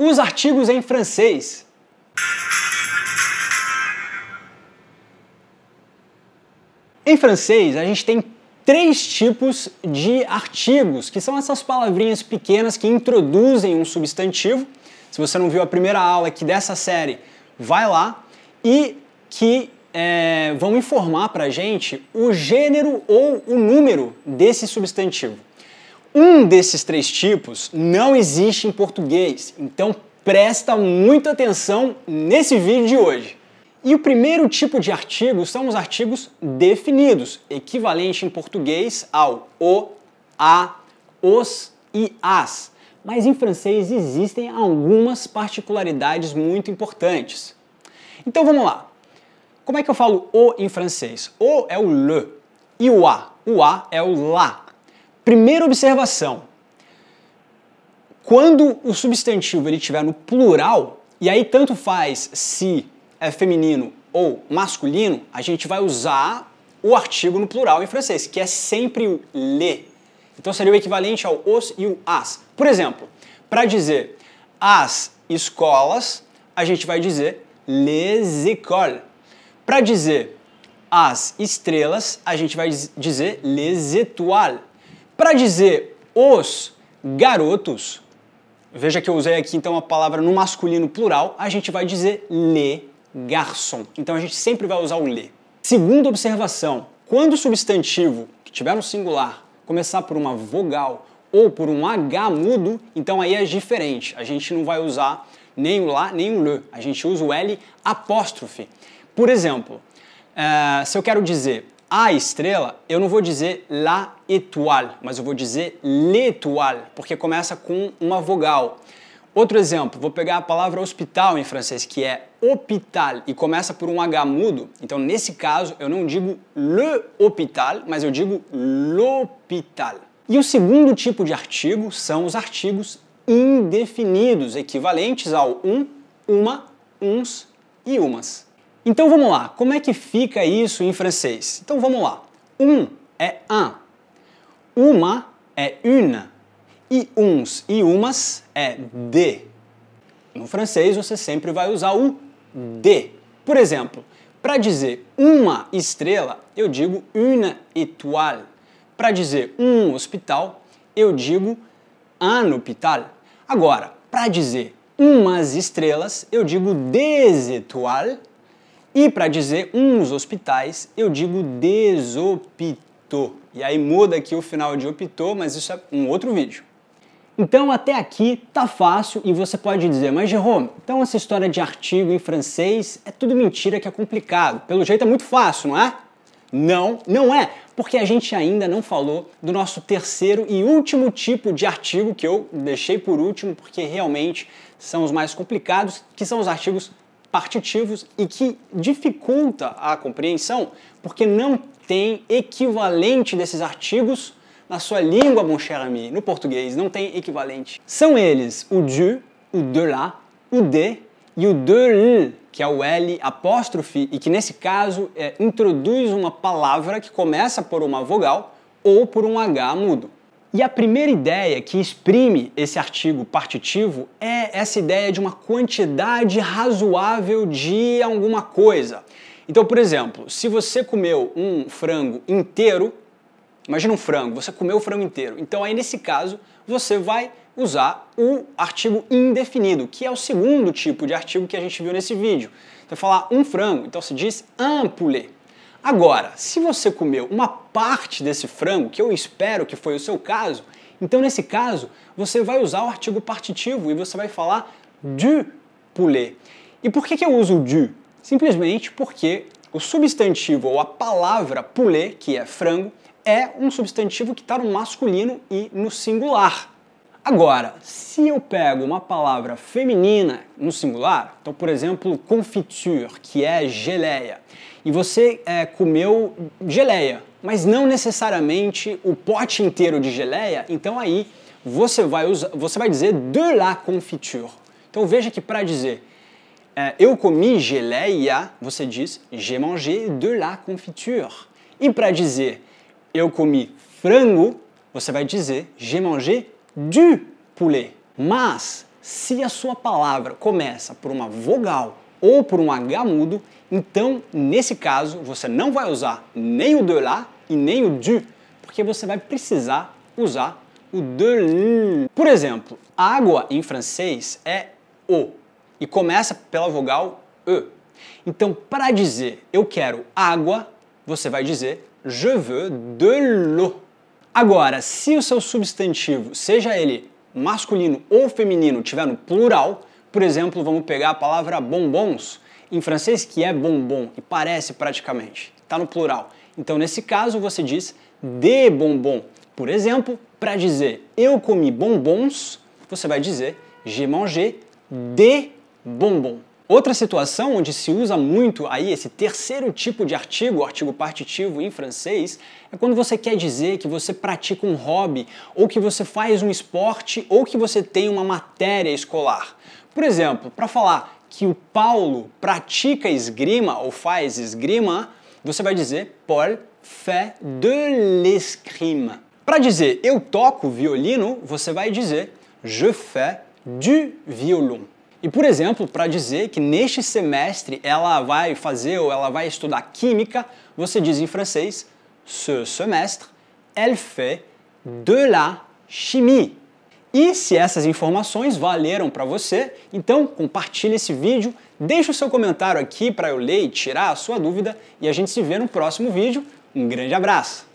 Os artigos em francês. Em francês, a gente tem 3 tipos de artigos, que são essas palavrinhas pequenas que introduzem um substantivo. Se você não viu a primeira aula aqui dessa série, vai lá, e que vão informar pra gente o gênero ou o número desse substantivo. Um desses 3 tipos não existe em português, então presta muita atenção nesse vídeo de hoje. E o primeiro tipo de artigo são os artigos definidos, equivalente em português ao o, a, os e as. Mas em francês existem algumas particularidades muito importantes. Então vamos lá. Como é que eu falo o em francês? O é o le e o a é o la. Primeira observação. Quando o substantivo ele estiver no plural, e aí tanto faz se é feminino ou masculino, a gente vai usar o artigo no plural em francês, que é sempre o le. Então seria o equivalente ao os e o as. Por exemplo, para dizer as escolas, a gente vai dizer les écoles. Para dizer as estrelas, a gente vai dizer les étoiles. Para dizer os garotos, veja que eu usei aqui então a palavra no masculino plural, a gente vai dizer les garçons. Então a gente sempre vai usar o les. Segunda observação, quando o substantivo que tiver no singular começar por uma vogal ou por um H mudo, então aí é diferente. A gente não vai usar nem o lá nem o le, a gente usa o L apóstrofe. Por exemplo, se eu quero dizer a estrela, eu não vou dizer la étoile, mas eu vou dizer l'étoile, porque começa com uma vogal. Outro exemplo, vou pegar a palavra hospital em francês, que é hôpital, e começa por um H mudo. Então, nesse caso, eu não digo le hôpital, mas eu digo l'hôpital. E o segundo tipo de artigo são os artigos indefinidos, equivalentes ao um, uma, uns e umas. Então, vamos lá. Como é que fica isso em francês? Então, vamos lá. Um é un, uma é une, e uns e umas é de. No francês você sempre vai usar o de. Por exemplo, para dizer uma estrela, eu digo une étoile. Para dizer um hospital, eu digo un hôpital. Agora, para dizer umas estrelas, eu digo des étoiles. E para dizer uns hospitais, eu digo des hôpitaux. E aí muda aqui o final de hôpitaux, mas isso é um outro vídeo. Então até aqui tá fácil e você pode dizer, mas Jerome, então essa história de artigo em francês é tudo mentira que é complicado. Pelo jeito é muito fácil, não é? Não, não é, porque a gente ainda não falou do nosso terceiro e último tipo de artigo que eu deixei por último porque realmente são os mais complicados, que são os artigos partitivos e que dificulta a compreensão porque não tem equivalente desses artigos na sua língua, mon cher ami, no português, não tem equivalente. São eles o du, o de lá, o de e o de l, que é o L apóstrofe e que nesse caso introduz uma palavra que começa por uma vogal ou por um H mudo. E a primeira ideia que exprime esse artigo partitivo é essa ideia de uma quantidade razoável de alguma coisa. Então, por exemplo, se você comeu um frango inteiro, imagina um frango, você comeu o frango inteiro. Então aí nesse caso você vai usar o artigo indefinido, que é o segundo tipo de artigo que a gente viu nesse vídeo. Então falar um frango, então se diz un poulet. Agora, se você comeu uma parte desse frango, que eu espero que foi o seu caso, então nesse caso você vai usar o artigo partitivo e você vai falar du poulet. E por que eu uso o du? Simplesmente porque o substantivo ou a palavra poulet, que é frango, é um substantivo que está no masculino e no singular. Agora, se eu pego uma palavra feminina no singular, então, por exemplo, confiture, que é geleia, e você comeu geleia, mas não necessariamente o pote inteiro de geleia, então aí você vai dizer de la confiture. Então veja que para dizer eu comi geleia, você diz j'ai mangé de la confiture. E para dizer eu comi frango, você vai dizer j'ai mangé du poulet. Mas, se a sua palavra começa por uma vogal ou por um H mudo, então, nesse caso, você não vai usar nem o de lá e nem o du, porque você vai precisar usar o de l. Por exemplo, água em francês é o e começa pela vogal e. Então, para dizer eu quero água, você vai dizer je veux de l'eau. Agora, se o seu substantivo, seja ele masculino ou feminino, estiver no plural, por exemplo, vamos pegar a palavra bonbons, em francês que é bonbon e parece praticamente, está no plural. Então, nesse caso, você diz des bonbons. Por exemplo, para dizer eu comi bombons, você vai dizer j'ai mangé des bonbons. Outra situação onde se usa muito aí esse terceiro tipo de artigo, o artigo partitivo em francês, é quando você quer dizer que você pratica um hobby, ou que você faz um esporte, ou que você tem uma matéria escolar. Por exemplo, para falar que o Paulo pratica esgrima ou faz esgrima, você vai dizer Paul fait de l'escrime. Para dizer eu toco violino, você vai dizer je fais du violon. E, por exemplo, para dizer que neste semestre ela vai fazer ou ela vai estudar química, você diz em francês ce semestre, elle fait de la chimie. E se essas informações valeram para você, então compartilhe esse vídeo, deixe o seu comentário aqui para eu ler e tirar a sua dúvida e a gente se vê no próximo vídeo. Um grande abraço!